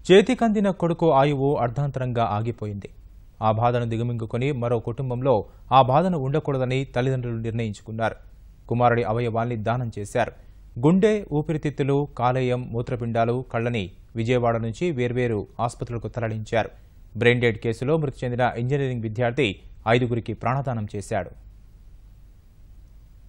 చేతికందిన కొడుకు ఆయువు అర్ధాంతరంగా ఆగిపోయింది. ఆ బాధను దిగమింగుకొని మరో కుటుంబంలో ఆ బాధను ఉండకూడదని తల్లిదండ్రులు నిర్ణయించుకున్నారు. కుమారుడి అవయవాల్ని దానం చేశారు. గుండె, ఊపిరితిత్తులు, కాలేయం, మూత్రపిండాలు, కళ్లని విజయవాడ నుంచి వేర్వేరు ఆసుపత్రులకు తరలించారు. బ్రెయిన్ డెడ్ కేసులో మృతి చెందిన ఇంజనీరింగ్ విద్యార్థి 5గురికి ప్రాణదానం చేశాడు.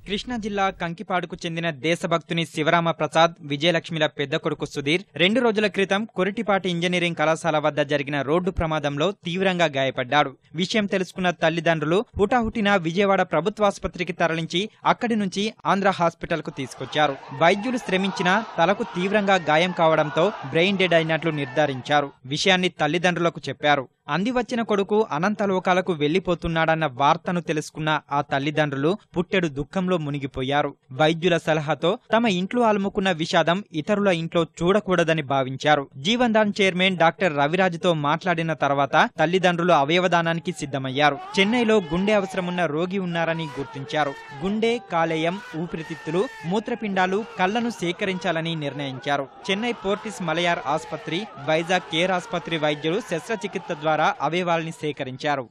కృష్ణా జిల్లా కంకిపాడుకు చెందిన దేశభక్తుని శివరామ ప్రసాద్, విజయలక్ష్మిల పెద్ద కొడుకు సుధీర్ 2 రోజుల క్రితం కొరిటిపాటి ఇంజనీరింగ్ కళాశాల వద్ద జరిగిన రోడ్డు ప్రమాదంలో తీవ్రంగా గాయపడ్డాడు. విషయం తెలుసుకున్న తల్లిదండ్రులు హుటాహుటిన విజయవాడ ప్రభుత్వాసుపత్రికి తరలించి అక్కడి నుంచి ఆంధ్ర హాస్పిటల్ కు తీసుకొచ్చారు. వైద్యులు శ్రమించినా తలకు తీవ్రంగా గాయం కావడంతో బ్రెయిన్ డెడ్ అయినట్లు నిర్ధారించారు. విషయాన్ని తల్లిదండ్రులకు చెప్పారు. అందివచ్చిన కొడుకు అనంతలోకాలకు వెళ్లిపోతున్నాడన్న వార్తను తెలుసుకున్న ఆ తల్లిదండ్రులు పుట్టెడు దుఃఖంలో మునిగిపోయారు. వైద్యుల సలహాతో తమ ఇంట్లో అలుముకున్న విషాదం ఇతరుల ఇంట్లో చూడకూడదని భావించారు. జీవన్దాన్ చైర్మన్ డాక్టర్ రవిరాజుతో మాట్లాడిన తర్వాత తల్లిదండ్రులు అవయవదానానికి సిద్ధమయ్యారు. చెన్నైలో గుండె అవసరమున్న రోగి ఉన్నారని గుర్తించారు. గుండె, కాలేయం, ఊపిరితిత్తులు, మూత్రపిండాలు, కళ్లను సేకరించాలని నిర్ణయించారు. చెన్నై పోర్టిస్ మలయార్ ఆసుపత్రి, వైజాగ్ కేర్ ఆసుపత్రి వైద్యులు శస్త్రచికిత్స ద్వారా అవయవాల్ని సేకరించారు.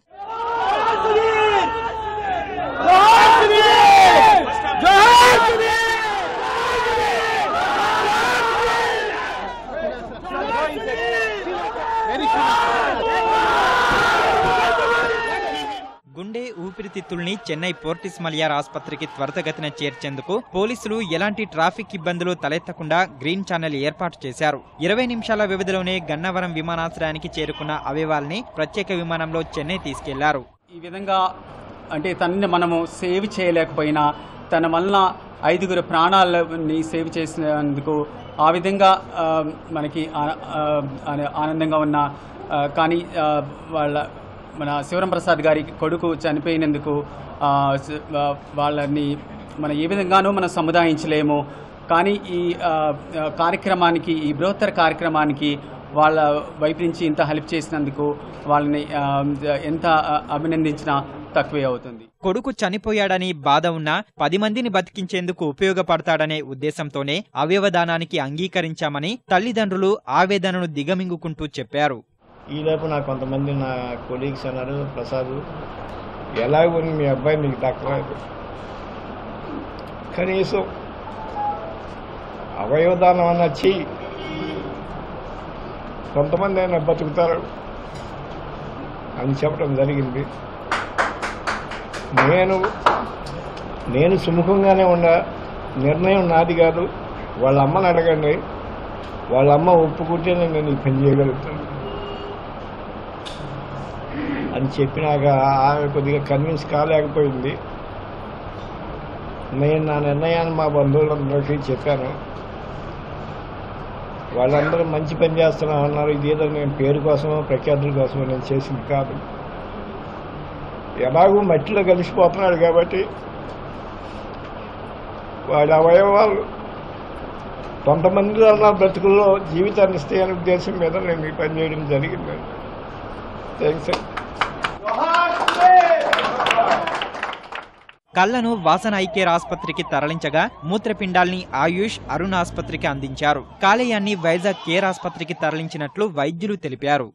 గుండె, ఊపిరితిత్తుల్ని చెన్నై పోర్టిస్ మలయార్ ఆసుపత్రికి త్వరితగతిన చేర్చేందుకు పోలీసులు ఎలాంటి ట్రాఫిక్ ఇబ్బందులు తలెత్తకుండా గ్రీన్ ఛానల్ ఏర్పాటు చేశారు. 20 నిమిషాల వ్యవధిలోనే గన్నవరం విమానాశ్రయానికి చేరుకున్న అవయవాల్ని ప్రత్యేక విమానంలో చెన్నై తీసుకెళ్లారు. ఈ విధంగా అంటే తనని మనము సేవ్ చేయలేకపోయినా తన వలన 5గురు ప్రాణాలని సేవ్ చేసినందుకు ఆ విధంగా మనకి ఆనందంగా ఉన్న కానీ మన శివరామ ప్రసాద్ గారి కొడుకు చనిపోయినందుకు వాళ్ళని మనం ఏ విధంగానూ మనం సముదాయించలేము. కానీ ఈ కార్యక్రమానికి, ఈ బృహత్తర కార్యక్రమానికి వాళ్ళ వైపు నుంచి ఇంత హెల్ప్ చేసినందుకు వాళ్ళని ఎంత అభినందించినా తక్కువే అవుతుంది. కొడుకు చనిపోయాడని బాధ ఉన్నా 10 మందిని బతికించేందుకు ఉపయోగపడతాడనే ఉద్దేశంతోనే అవయవదానానికి అంగీకరించామని తల్లిదండ్రులు ఆవేదనను దిగమింగుకుంటూ చెప్పారు. ఈలోపు నాకు కొంతమంది నా కొలీగ్స్ అన్నారు, ప్రసాద్ ఎలాగో మీ అబ్బాయి మీకు దక్కలేదు, కనీసం అవయవదానం అన్న చెయ్యి, కొంతమంది అయినా బతుకుతారు అని చెప్పడం జరిగింది. నేను సుముఖంగానే ఉన్న నిర్ణయం నాది కాదు, వాళ్ళ అమ్మని అడగండి, వాళ్ళ అమ్మ ఒప్పుకుంటేనే నేను ఈ పని చేయగలుగుతాను అని చెప్పినాక ఆమె కొద్దిగా కన్విన్స్ కాలేకపోయింది. నేను నా నిర్ణయాన్ని మా బంధువులందరికీ చెప్పాను. వాళ్ళందరూ మంచి పని చేస్తున్నామన్నారు. ఇదేదో నేను పేరు కోసమో ప్రఖ్యాతుల కోసమో నేను చేసింది కాదు. ఎలాగూ మట్టిలో కలిసిపోతున్నాడు కాబట్టి వాడి అవయవాలు కొంతమంది అన్న బ్రతుకుల్లో జీవితాన్ని ఇస్తాయనే ఉద్దేశం మీద నేను ఈ పని చేయడం జరిగింది. థ్యాంక్స్. కళ్లను వాసన ఐకేర్ ఆసుపత్రికి తరలించగా మూత్రపిండాల్ని ఆయుష్, అరుణ్ ఆసుపత్రికి అందించారు. కాలేయాన్ని వైజాగ్ కేర్ ఆసుపత్రికి తరలించినట్లు వైద్యులు తెలిపారు.